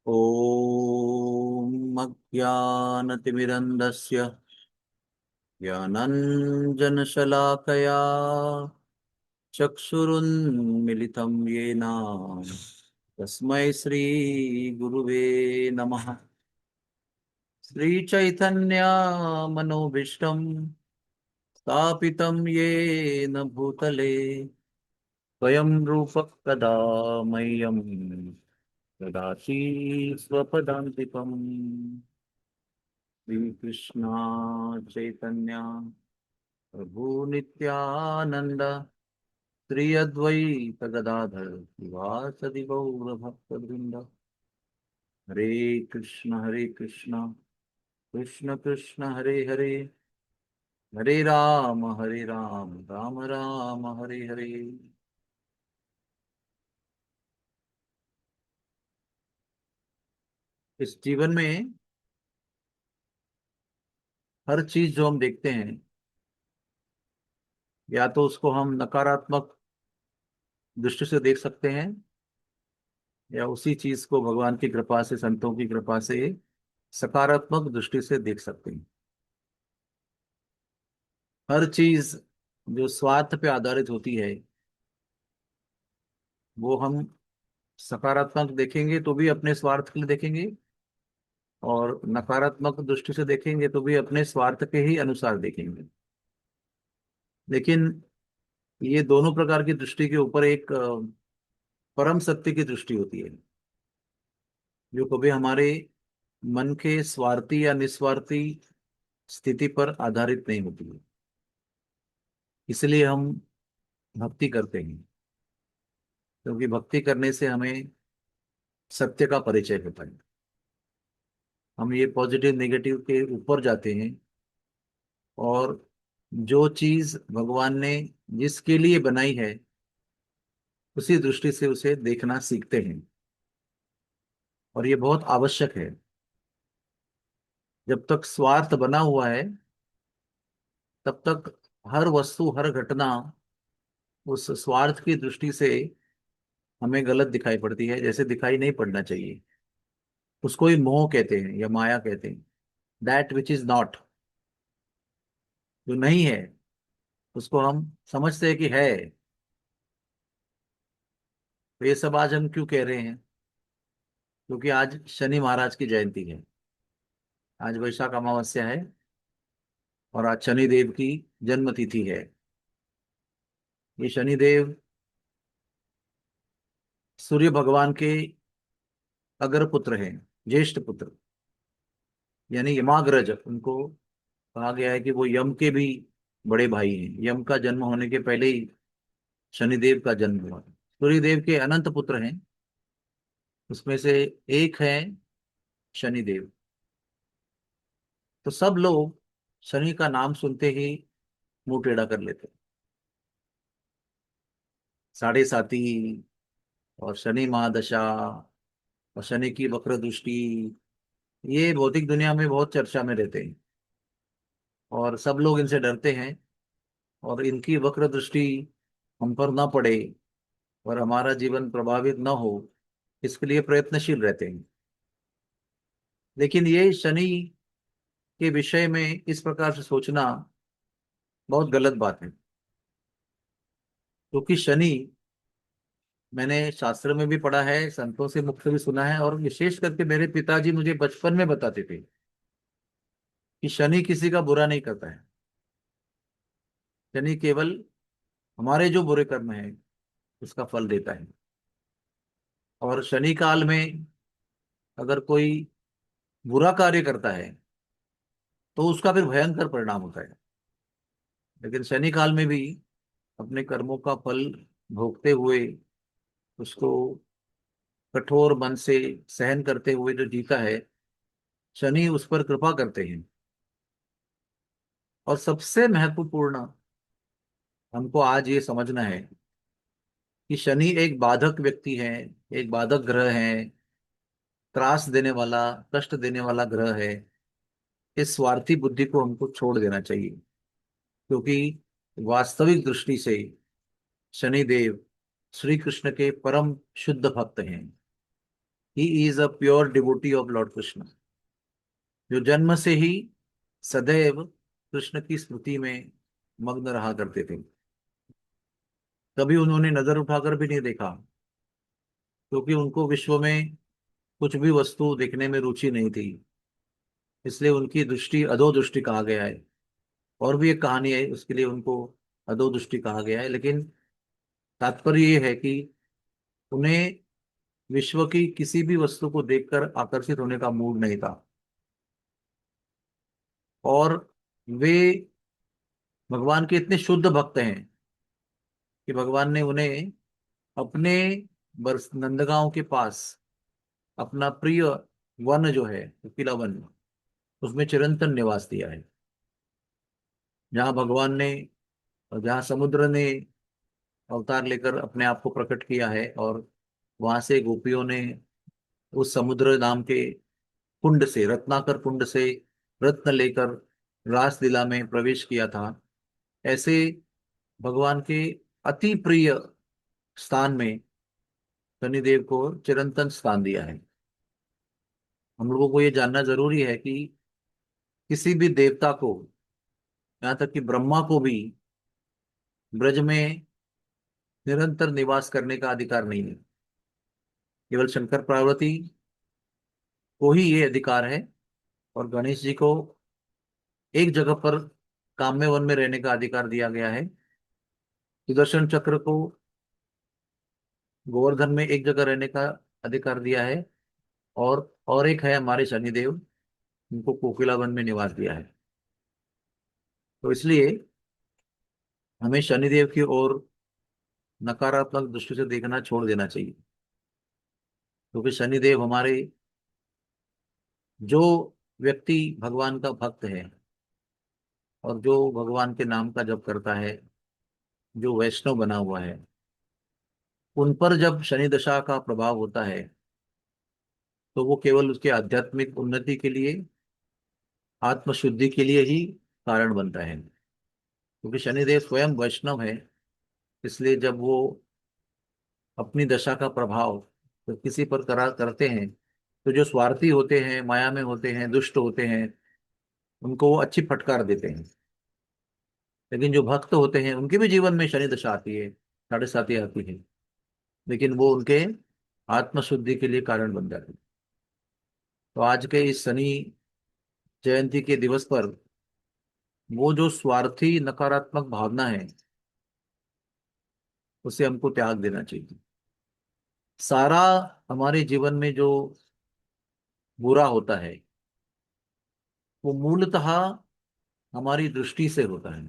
ॐ अज्ञानतिमिरन्धस्य ज्ञानाञ्जनशलाकया चक्षुरुन्मिलितं येन तस्मै श्रीगुरुवे नमः। श्रीचैतन्यमनोभीष्टं स्थापितं येन भूतले स्वयं रूपः कदा मह्यं ददाति स्वपदान्तिकम्। श्री कृष्णा चैतन्य प्रभु नित्यानंद श्री अद्वैत गदाधर शिवासदि गौर भक्तवृंद। हरे कृष्ण कृष्ण कृष्ण हरे हरे, हरे राम राम राम हरे हरे। इस जीवन में हर चीज जो हम देखते हैं, या तो उसको हम नकारात्मक दृष्टि से देख सकते हैं, या उसी चीज को भगवान की कृपा से, संतों की कृपा से सकारात्मक दृष्टि से देख सकते हैं। हर चीज जो स्वार्थ पे आधारित होती है, वो हम सकारात्मक देखेंगे तो भी अपने स्वार्थ के लिए देखेंगे, और नकारात्मक दृष्टि से देखेंगे तो भी अपने स्वार्थ के ही अनुसार देखेंगे। लेकिन ये दोनों प्रकार की दृष्टि के ऊपर एक परम सत्य की दृष्टि होती है, जो कभी हमारे मन के स्वार्थी या निस्वार्थी स्थिति पर आधारित नहीं होती है। इसलिए हम भक्ति करते हैं, क्योंकि भक्ति करने से हमें सत्य का परिचय होता है। हम ये पॉजिटिव नेगेटिव के ऊपर जाते हैं, और जो चीज भगवान ने जिसके लिए बनाई है, उसी दृष्टि से उसे देखना सीखते हैं। और ये बहुत आवश्यक है। जब तक स्वार्थ बना हुआ है, तब तक हर वस्तु, हर घटना उस स्वार्थ की दृष्टि से हमें गलत दिखाई पड़ती है, जैसे दिखाई नहीं पड़ना चाहिए। उसको ही मोह कहते हैं या माया कहते हैं। दैट विच इज नॉट, जो नहीं है, उसको हम समझते हैं कि है। तो ये सब आज हम क्यों कह रहे हैं? क्योंकि आज शनि महाराज की जयंती है। आज वैशाख अमावस्या है, और आज शनिदेव की जन्म तिथि है। ये शनिदेव सूर्य भगवान के अग्र पुत्र हैं, ज्येष्ठ पुत्र, यानी यमाग्रज। उनको कहा गया है कि वो यम के भी बड़े भाई हैं। यम का जन्म होने के पहले ही शनिदेव का जन्म हुआ। सूर्यदेव के अनंत पुत्र हैं, उसमें से एक है शनिदेव। तो सब लोग शनि का नाम सुनते ही मुंह टेढ़ा कर लेते हैं। साढ़े साती, और शनि महादशा, और शनि की वक्र दृष्टि, ये भौतिक दुनिया में बहुत चर्चा में रहते हैं, और सब लोग इनसे डरते हैं। और इनकी वक्र दृष्टि हम पर ना पड़े, और हमारा जीवन प्रभावित ना हो, इसके लिए प्रयत्नशील रहते हैं। लेकिन ये शनि के विषय में इस प्रकार से सोचना बहुत गलत बात है। क्योंकि शनि, मैंने शास्त्र में भी पढ़ा है, संतों से मुख से भी सुना है, और विशेष करके मेरे पिताजी मुझे बचपन में बताते थे कि शनि किसी का बुरा नहीं करता है। शनि केवल हमारे जो बुरे कर्म है उसका फल देता है। और शनि काल में अगर कोई बुरा कार्य करता है, तो उसका फिर भयंकर परिणाम होता है। लेकिन शनि काल में भी अपने कर्मों का फल भोगते हुए, उसको कठोर मन से सहन करते हुए जो जीता है, शनि उस पर कृपा करते हैं। और सबसे महत्वपूर्ण हमको आज ये समझना है कि शनि एक बाधक व्यक्ति है, एक बाधक ग्रह है, त्रास देने वाला, कष्ट देने वाला ग्रह है। इस स्वार्थी बुद्धि को हमको छोड़ देना चाहिए। क्योंकि वास्तविक दृष्टि से शनिदेव श्री कृष्ण के परम शुद्ध भक्त हैं। He is a pure devotee of Lord Krishna, जो जन्म से ही सदैव कृष्ण की स्मृति में मग्न रहा करते थे। कभी उन्होंने नजर उठाकर भी नहीं देखा, क्योंकि उनको विश्व में कुछ भी वस्तु देखने में रुचि नहीं थी। इसलिए उनकी दृष्टि अधो दृष्टि कहा गया है। और भी एक कहानी है, उसके लिए उनको अधो दृष्टि कहा गया है, लेकिन तात्पर्य ये है कि उन्हें विश्व की किसी भी वस्तु को देखकर आकर्षित होने का मूड नहीं था। और वे भगवान के इतने शुद्ध भक्त हैं कि भगवान ने उन्हें अपने बरस नंदगांव के पास अपना प्रिय वन जो है, कोकिला वन, उसमें चिरंतन निवास दिया है। जहाँ भगवान ने, जहाँ समुद्र ने अवतार लेकर अपने आप को प्रकट किया है, और वहां से गोपियों ने उस समुद्र नाम के कुंड से, रत्नाकर कुंड से रत्न लेकर रासलीला में प्रवेश किया था। ऐसे भगवान के अति प्रिय स्थान में शनिदेव को चिरंतन स्थान दिया है। हम लोगों को ये जानना जरूरी है कि किसी भी देवता को, यहाँ तक कि ब्रह्मा को भी ब्रज में निरंतर निवास करने का अधिकार नहीं है। केवल शंकर पार्वती को ही ये अधिकार है, और गणेश जी को एक जगह पर काम्य वन में रहने का अधिकार दिया गया है। सुदर्शन चक्र को गोवर्धन में एक जगह रहने का अधिकार दिया है। और एक है हमारे शनिदेव, उनको कोकिला वन में निवास दिया है। तो इसलिए हमें शनिदेव की ओर नकारात्मक दृष्टि से देखना छोड़ देना चाहिए, क्योंकि शनिदेव हमारे, जो व्यक्ति भगवान का भक्त है और जो भगवान के नाम का जप करता है, जो वैष्णव बना हुआ है, उन पर जब शनि दशा का प्रभाव होता है तो वो केवल उसके आध्यात्मिक उन्नति के लिए, आत्मशुद्धि के लिए ही कारण बनता है। क्योंकि शनिदेव स्वयं वैष्णव है, इसलिए जब वो अपनी दशा का प्रभाव तो किसी पर करा करते हैं, तो जो स्वार्थी होते हैं, माया में होते हैं, दुष्ट होते हैं, उनको वो अच्छी फटकार देते हैं। लेकिन जो भक्त होते हैं उनके भी जीवन में शनि दशा आती है, साढ़े साथी आती है, लेकिन वो उनके आत्मशुद्धि के लिए कारण बन जाती है। तो आज के इस शनि जयंती के दिवस पर वो जो स्वार्थी नकारात्मक भावना है, उसे हमको त्याग देना चाहिए। सारा हमारे जीवन में जो बुरा होता है वो मूलतः हमारी दृष्टि से होता है।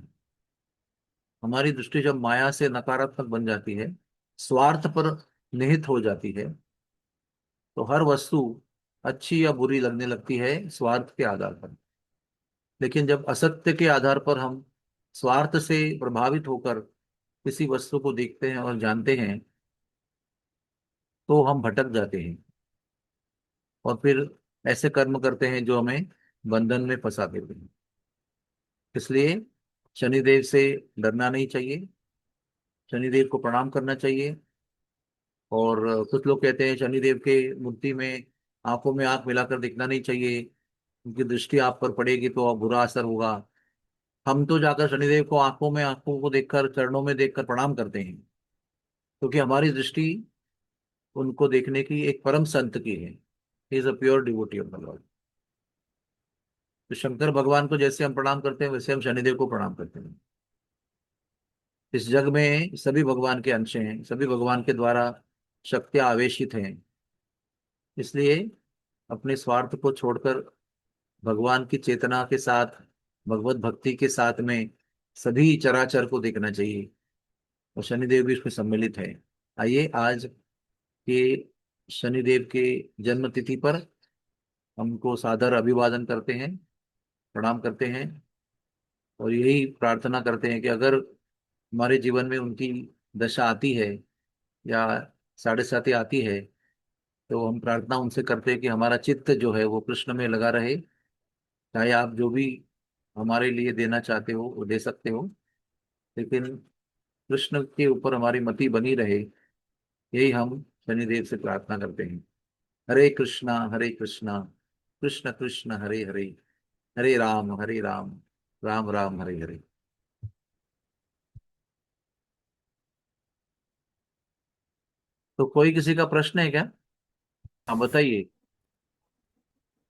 हमारी दृष्टि जब माया से नकारात्मक बन जाती है, स्वार्थ पर निहित हो जाती है, तो हर वस्तु अच्छी या बुरी लगने लगती है स्वार्थ के आधार पर। लेकिन जब असत्य के आधार पर हम स्वार्थ से प्रभावित होकर किसी वस्तु को देखते हैं और जानते हैं, तो हम भटक जाते हैं और फिर ऐसे कर्म करते हैं जो हमें बंधन में फंसा देते हैं। इसलिए शनिदेव से डरना नहीं चाहिए, शनिदेव को प्रणाम करना चाहिए। और कुछ लोग कहते हैं शनिदेव के मूर्ति में आंखों में आंख मिलाकर देखना नहीं चाहिए, उनकी दृष्टि आप पर पड़ेगी तो बुरा असर होगा। हम तो जाकर शनिदेव को आंखों में आंखों को देखकर, चरणों में देखकर प्रणाम करते हैं, क्योंकि हमारी दृष्टि उनको देखने की एक परम संत की है। Is a pure devotee of the Lord. तो शंकर भगवान को जैसे हम प्रणाम करते हैं, वैसे हम शनिदेव को प्रणाम करते हैं। इस जग में सभी भगवान के अंश हैं, सभी भगवान के द्वारा शक्तियां आवेशित हैं। इसलिए अपने स्वार्थ को छोड़कर भगवान की चेतना के साथ, भगवत भक्ति के साथ में सभी चराचर को देखना चाहिए, और शनिदेव भी इसमें सम्मिलित है। आइए आज के शनिदेव के जन्म तिथि पर हमको सादर अभिवादन करते हैं, प्रणाम करते हैं, और यही प्रार्थना करते हैं कि अगर हमारे जीवन में उनकी दशा आती है या साढ़े साथी आती है, तो हम प्रार्थना उनसे करते हैं कि हमारा चित्त जो है वो कृष्ण में लगा रहे। चाहे आप जो भी हमारे लिए देना चाहते हो वो दे सकते हो, लेकिन कृष्ण के ऊपर हमारी मति बनी रहे, यही हम शनिदेव से प्रार्थना करते हैं। हरे कृष्णा कृष्ण कृष्ण हरे हरे, हरे राम राम राम हरे हरे। तो कोई किसी का प्रश्न है क्या? हाँ बताइए।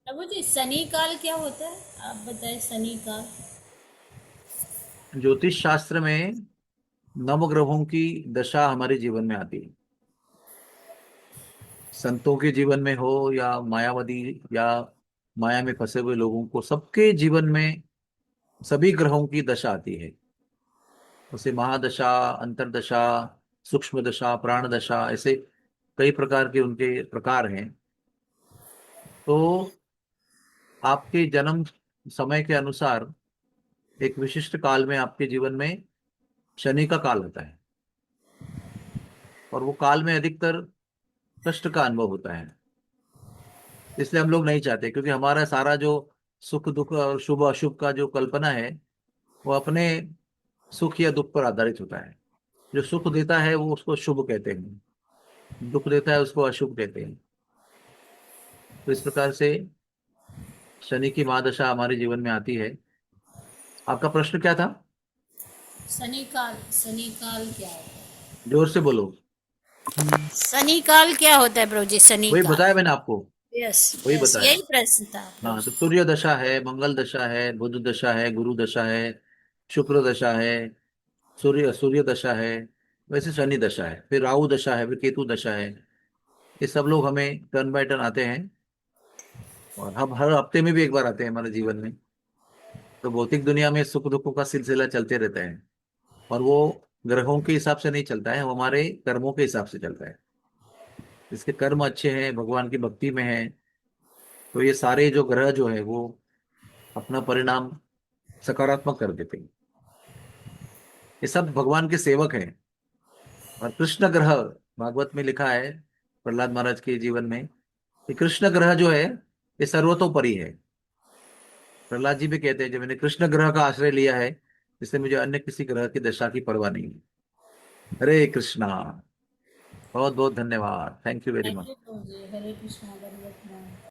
प्रभु जी, शनि काल क्या होता है? आप बताएं शनि काल। ज्योतिष शास्त्र में नवग्रहों की दशा हमारे जीवन में आती है। संतों के जीवन में हो या मायावादी या माया में फंसे हुए लोगों को, सबके जीवन में सभी ग्रहों की दशा आती है। उसे महादशा, अंतरदशा, सूक्ष्म दशा, प्राण दशा, ऐसे कई प्रकार के उनके प्रकार हैं। तो आपके जन्म समय के अनुसार एक विशिष्ट काल में आपके जीवन में शनि का काल होता है, और वो काल में अधिकतर कष्ट का अनुभव होता है। इसलिए हम लोग नहीं चाहते, क्योंकि हमारा सारा जो सुख दुख और शुभ अशुभ का जो कल्पना है, वो अपने सुख या दुख पर आधारित होता है। जो सुख देता है वो उसको शुभ कहते हैं, दुख देता है उसको अशुभ कहते हैं। तो इस प्रकार से शनि की महादशा हमारे जीवन में आती है। आपका प्रश्न क्या था? शनि काल, शनि काल क्या होता है? जोर से बोलो। शनि काल क्या होता है प्रभु जी, शनि वही काल? बताया मैंने आपको, यस। वही यस, बताया। यही प्रश्न था प्रभु हाँ, तो जी। सूर्य दशा है, मंगल दशा है, बुध दशा है, गुरु दशा है, शुक्र दशा है, सूर्य सूर्य दशा है, वैसे शनि दशा है, फिर राहु दशा है, फिर केतु दशा है। ये सब लोग हमें टर्न बाय टर्न आते हैं, और हम हर हफ्ते में भी एक बार आते हैं हमारे जीवन में। तो भौतिक दुनिया में सुख दुखों का सिलसिला चलते रहता है, और वो ग्रहों के हिसाब से नहीं चलता है, वो हमारे कर्मों के हिसाब से चलता है। जिसके कर्म अच्छे हैं, भगवान की भक्ति में है, तो ये सारे जो ग्रह जो है वो अपना परिणाम सकारात्मक कर देते हैं। ये सब भगवान के सेवक हैं। और कृष्ण ग्रह, भागवत में लिखा है प्रहलाद महाराज के जीवन में, कि कृष्ण ग्रह जो है ये सर्वतोपरि है। प्रहलाद जी भी कहते हैं, जब मैंने कृष्ण ग्रह का आश्रय लिया है, इसलिए मुझे अन्य किसी ग्रह की दशा की परवाह नहीं है। हरे कृष्णा। बहुत बहुत धन्यवाद, thank you very thank much. You प्रभु जी। हरे कृष्णा, हरे कृष्णा।